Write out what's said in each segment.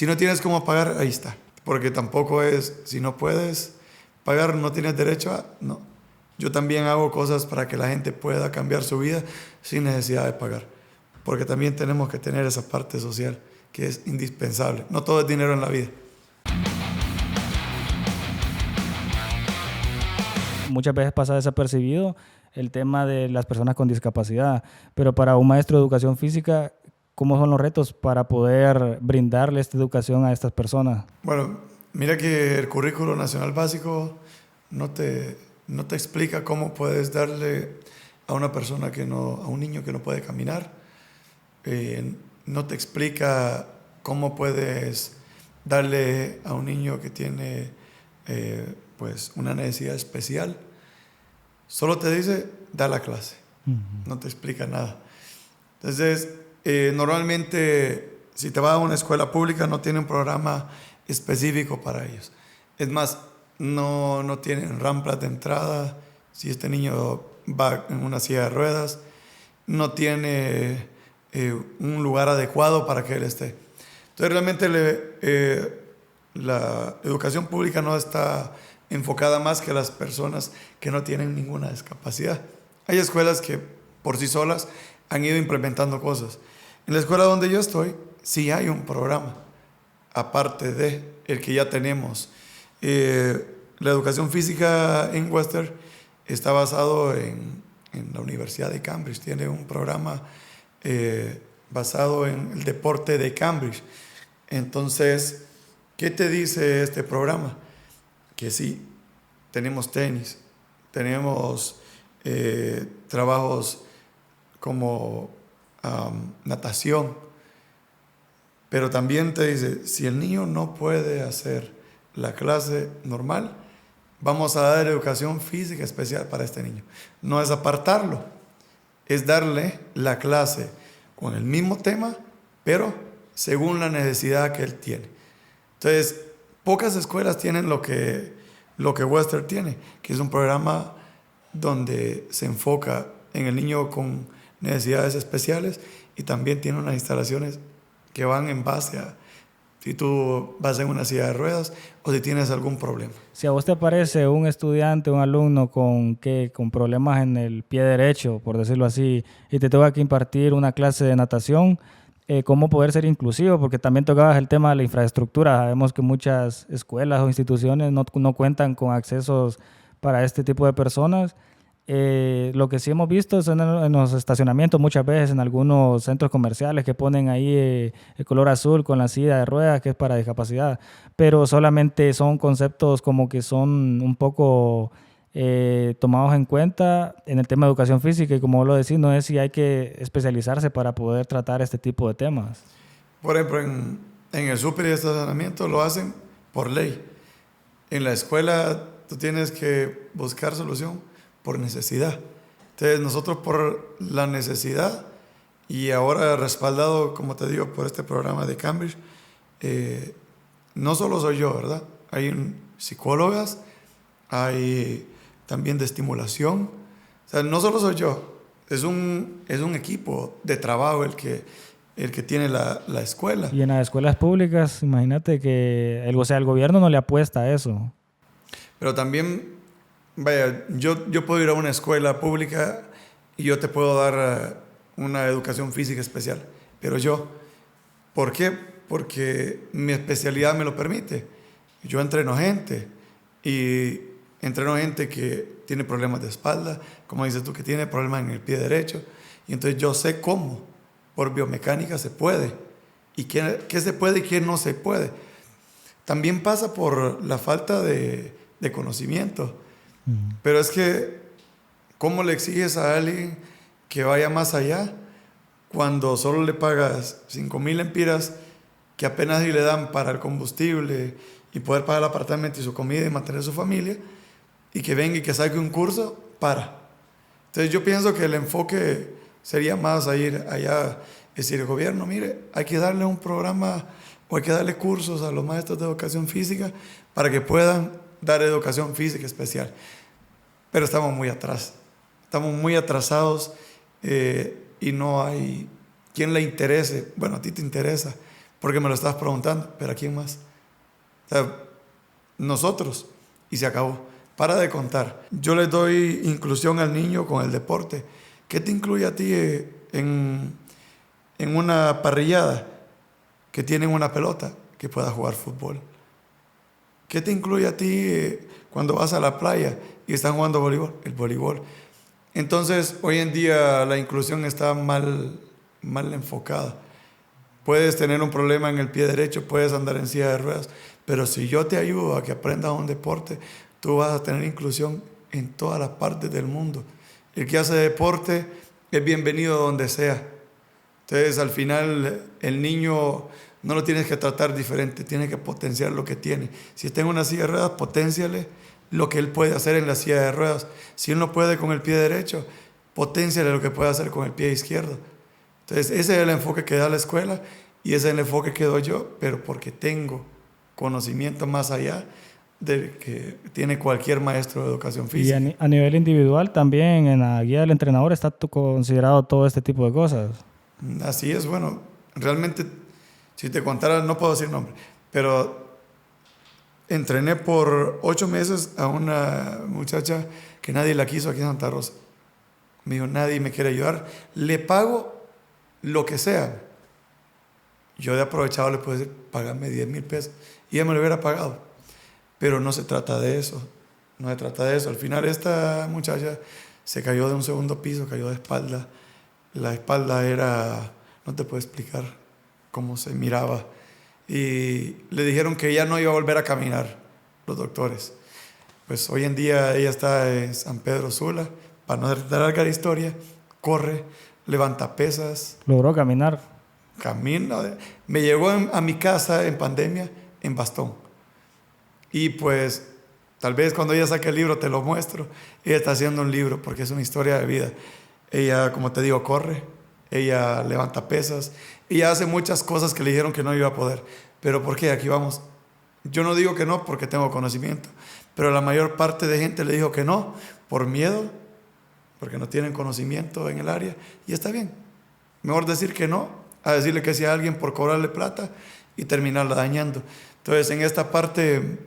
Si no tienes cómo pagar, ahí está. Porque tampoco es, si no puedes pagar, no tienes derecho a... No. Yo también hago cosas para que la gente pueda cambiar su vida sin necesidad de pagar. Porque también tenemos que tener esa parte social que es indispensable. No todo es dinero en la vida. Muchas veces pasa desapercibido el tema de las personas con discapacidad, pero para un maestro de educación física, ¿cómo son los retos para poder brindarle esta educación a estas personas? Bueno, mira que el currículo nacional básico no te explica cómo puedes darle a una persona a un niño que no puede caminar. No te explica cómo puedes darle a un niño que tiene pues una necesidad especial. Solo te dice, da la clase. No te explica nada. Entonces, normalmente, si te vas a una escuela pública, no tiene un programa específico para ellos. Es más, no tienen rampas de entrada. Si este niño va en una silla de ruedas, no tiene un lugar adecuado para que él esté. Entonces, realmente la educación pública no está enfocada más que a las personas que no tienen ninguna discapacidad. Hay escuelas que por sí solas han ido implementando cosas. En la escuela donde yo estoy, sí hay un programa, aparte de el que ya tenemos. La educación física en Western está basado en la Universidad de Cambridge. Tiene un programa basado en el deporte de Cambridge. Entonces, ¿qué te dice este programa? Que sí, tenemos tenis, tenemos trabajos como natación, pero también te dice, si el niño no puede hacer la clase normal, vamos a dar educación física especial para este niño. No es apartarlo, es darle la clase con el mismo tema, pero según la necesidad que él tiene. Entonces, pocas escuelas tienen lo que Western tiene, que es un programa donde se enfoca en el niño con necesidades especiales y también tiene unas instalaciones que van en base a si tú vas en una silla de ruedas o si tienes algún problema. Si a vos te aparece un estudiante, un alumno con problemas en el pie derecho, por decirlo así, y te toca que impartir una clase de natación, ¿cómo poder ser inclusivo? Porque también tocabas el tema de la infraestructura. Sabemos que muchas escuelas o instituciones no cuentan con accesos para este tipo de personas. Lo que sí hemos visto es en los estacionamientos muchas veces, en algunos centros comerciales que ponen ahí el color azul con la silla de ruedas que es para discapacidad, pero solamente son conceptos como que son un poco tomados en cuenta en el tema de educación física y como vos lo decís, no es si hay que especializarse para poder tratar este tipo de temas. Por ejemplo, en el súper y estacionamiento lo hacen por ley. En la escuela tú tienes que buscar solución por necesidad. Entonces nosotros por la necesidad y ahora respaldado, como te digo, por este programa de Cambridge, no solo soy yo, ¿verdad? Hay psicólogas, hay también de estimulación. O sea, no solo soy yo, es un equipo de trabajo el que tiene la escuela. Y en las escuelas públicas, imagínate que el gobierno no le apuesta a eso. Pero también, vaya, yo puedo ir a una escuela pública y yo te puedo dar una educación física especial. Pero ¿por qué? Porque mi especialidad me lo permite. Yo entreno gente y entreno gente que tiene problemas de espalda, como dices tú, que tiene problemas en el pie derecho. Y entonces yo sé cómo, por biomecánica se puede. Y qué se puede y qué no se puede. También pasa por la falta de conocimiento. Pero es que, ¿cómo le exiges a alguien que vaya más allá cuando solo le pagas 5,000 lempiras que apenas si le dan para el combustible y poder pagar el apartamento y su comida y mantener su familia, y que venga y que saque un curso para? Entonces yo pienso que el enfoque sería más a ir allá, decir, el gobierno, mire, hay que darle un programa o hay que darle cursos a los maestros de educación física para que puedan dar educación física especial. Pero estamos muy atrás, estamos muy atrasados y no hay quien le interese. Bueno, a ti te interesa, porque me lo estás preguntando, pero ¿a quién más? O sea, nosotros, y se acabó. Para de contar. Yo les doy inclusión al niño con el deporte. ¿Qué te incluye a ti en una parrillada? Que tienen una pelota, que pueda jugar fútbol. ¿Qué te incluye a ti cuando vas a la playa y están jugando voleibol? El voleibol. Entonces, hoy en día la inclusión está mal enfocada. Puedes tener un problema en el pie derecho, puedes andar en silla de ruedas, pero si yo te ayudo a que aprendas un deporte, tú vas a tener inclusión en todas las partes del mundo. El que hace deporte es bienvenido donde sea. Entonces, al final, el niño no lo tienes que tratar diferente, tienes que potenciar lo que tiene. Si está en una silla de ruedas, potenciale lo que él puede hacer en la silla de ruedas. Si él no puede con el pie derecho, potenciale lo que puede hacer con el pie izquierdo. Entonces, ese es el enfoque que da la escuela y ese es el enfoque que doy yo, pero porque tengo conocimiento más allá del que tiene cualquier maestro de educación física. Y a nivel individual también en la guía del entrenador está considerado todo este tipo de cosas. Así es, bueno, realmente, si te contara, no puedo decir nombre, pero entrené por 8 meses a una muchacha que nadie la quiso aquí en Santa Rosa. Me dijo, nadie me quiere ayudar, le pago lo que sea. Yo de aprovechado le puedo decir, págame 10,000 pesos, y ella me lo hubiera pagado. Pero no se trata de eso, no se trata de eso. Al final esta muchacha se cayó de un segundo piso, cayó de espalda. La espalda era, no te puedo explicar cómo se miraba. Y le dijeron que ya no iba a volver a caminar, los doctores. Pues hoy en día ella está en San Pedro Sula, para no dar larga la historia, corre, levanta pesas. ¿Logró caminar? Camina. Me llegó a mi casa en pandemia en bastón. Y pues tal vez cuando ella saque el libro te lo muestro. Ella está haciendo un libro porque es una historia de vida. Ella, como te digo, corre, ella levanta pesas, ella hace muchas cosas que le dijeron que no iba a poder. ¿Pero por qué? Aquí vamos. Yo no digo que no porque tengo conocimiento, pero la mayor parte de gente le dijo que no por miedo, porque no tienen conocimiento en el área, y está bien. Mejor decir que no a decirle que sí a alguien por cobrarle plata y terminarla dañando. Entonces, en esta parte,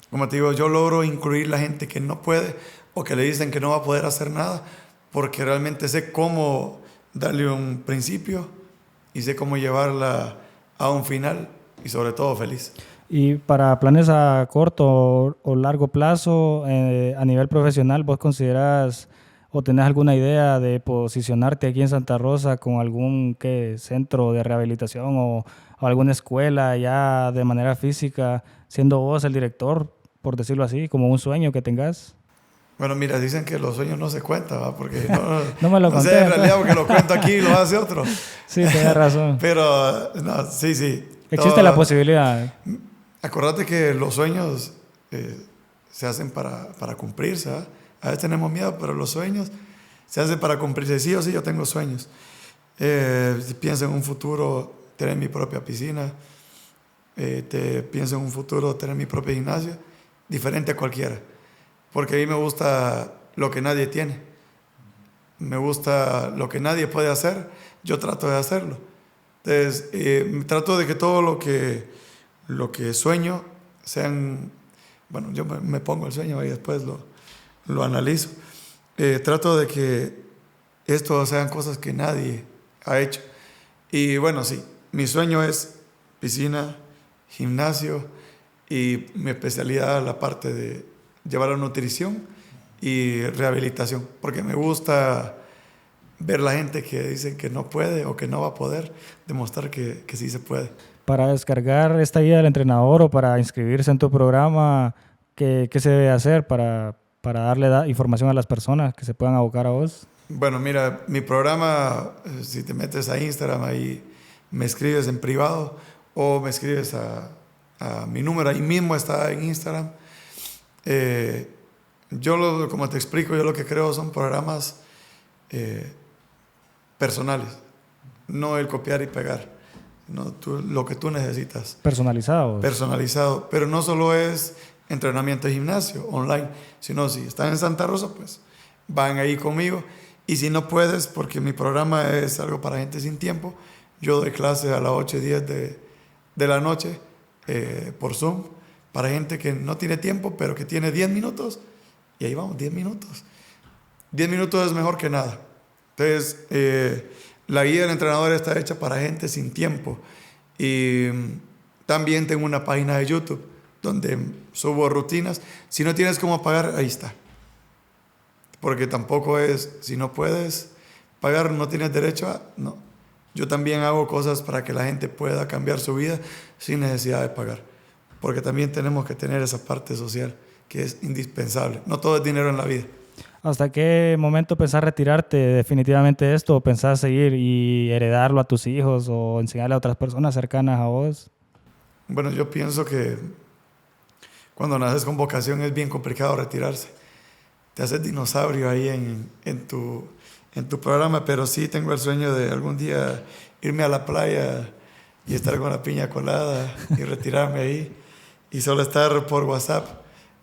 como te digo, yo logro incluir la gente que no puede o que le dicen que no va a poder hacer nada, porque realmente sé cómo darle un principio y sé cómo llevarla a un final y sobre todo feliz. Y para planes a corto o largo plazo, a nivel profesional, ¿vos consideras o tenés alguna idea de posicionarte aquí en Santa Rosa con algún centro de rehabilitación o alguna escuela ya de manera física, siendo vos el director, por decirlo así, como un sueño que tengas? Bueno, mira, dicen que los sueños no se cuentan, ¿va? Porque no me lo conté. No sé, en realidad, porque lo cuento aquí y lo hace otro. Sí, tienes razón. Pero, no, sí. Existe la posibilidad. Acordate que los sueños se hacen para cumplirse, ¿va? A veces tenemos miedo, pero los sueños se hacen para cumplirse. Sí o sí, yo tengo sueños. Pienso en un futuro tener mi propia piscina. Pienso en un futuro tener mi propio gimnasio, diferente a cualquiera. Porque a mí me gusta lo que nadie tiene. Me gusta lo que nadie puede hacer. Yo trato de hacerlo. Entonces, trato de que todo lo que sueño sean... Bueno, yo me pongo el sueño y después lo analizo. Trato de que esto sean cosas que nadie ha hecho. Y bueno, sí, mi sueño es piscina, gimnasio y mi especialidad la parte de llevar la nutrición y rehabilitación, porque me gusta ver la gente que dicen que no puede o que no va a poder, demostrar que sí se puede. Para descargar esta guía del entrenador o para inscribirse en tu programa, ¿qué se debe hacer para darle información a las personas que se puedan abocar a vos? Bueno, mira, mi programa, si te metes a Instagram, ahí me escribes en privado o me escribes a mi número, ahí mismo está en Instagram. Como te explico, yo lo que creo son programas personales, no el copiar y pegar, no, lo que tú necesitas. Personalizado, pero no solo es entrenamiento de gimnasio online, sino si están en Santa Rosa, pues van ahí conmigo, y si no puedes, porque mi programa es algo para gente sin tiempo, yo doy clases a las 8 y 10 de de la noche por Zoom para gente que no tiene tiempo, pero que tiene 10 minutos. Y ahí vamos, 10 minutos. 10 minutos es mejor que nada. Entonces, la guía del entrenador está hecha para gente sin tiempo. Y también tengo una página de YouTube donde subo rutinas. Si no tienes cómo pagar, ahí está. Porque tampoco es, si no puedes pagar, no tienes derecho a... No. Yo también hago cosas para que la gente pueda cambiar su vida sin necesidad de pagar. Porque también tenemos que tener esa parte social que es indispensable. No todo es dinero en la vida. ¿Hasta qué momento pensás retirarte definitivamente de esto? ¿O pensás seguir y heredarlo a tus hijos o enseñarle a otras personas cercanas a vos? Bueno, yo pienso que cuando naces con vocación es bien complicado retirarse. Te haces dinosaurio ahí en tu programa, pero sí tengo el sueño de algún día irme a la playa y estar con la piña colada y retirarme ahí y solo estar por WhatsApp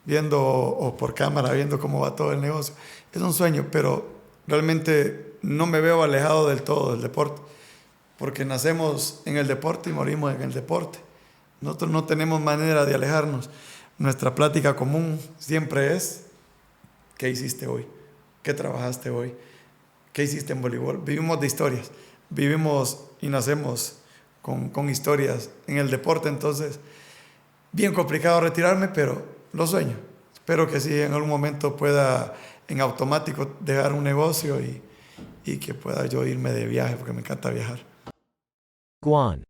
viendo o por cámara viendo cómo va todo el negocio. Es un sueño, pero realmente no me veo alejado del todo del deporte, porque nacemos en el deporte y morimos en el deporte. Nosotros no tenemos manera de alejarnos. Nuestra plática común siempre es: ¿qué hiciste hoy? ¿Qué trabajaste hoy? ¿Qué hiciste en voleibol? Vivimos de historias, vivimos y nacemos con historias en el deporte. Entonces, bien complicado retirarme, pero lo sueño. Espero que sí en algún momento pueda en automático dejar un negocio y que pueda yo irme de viaje, porque me encanta viajar. Guan.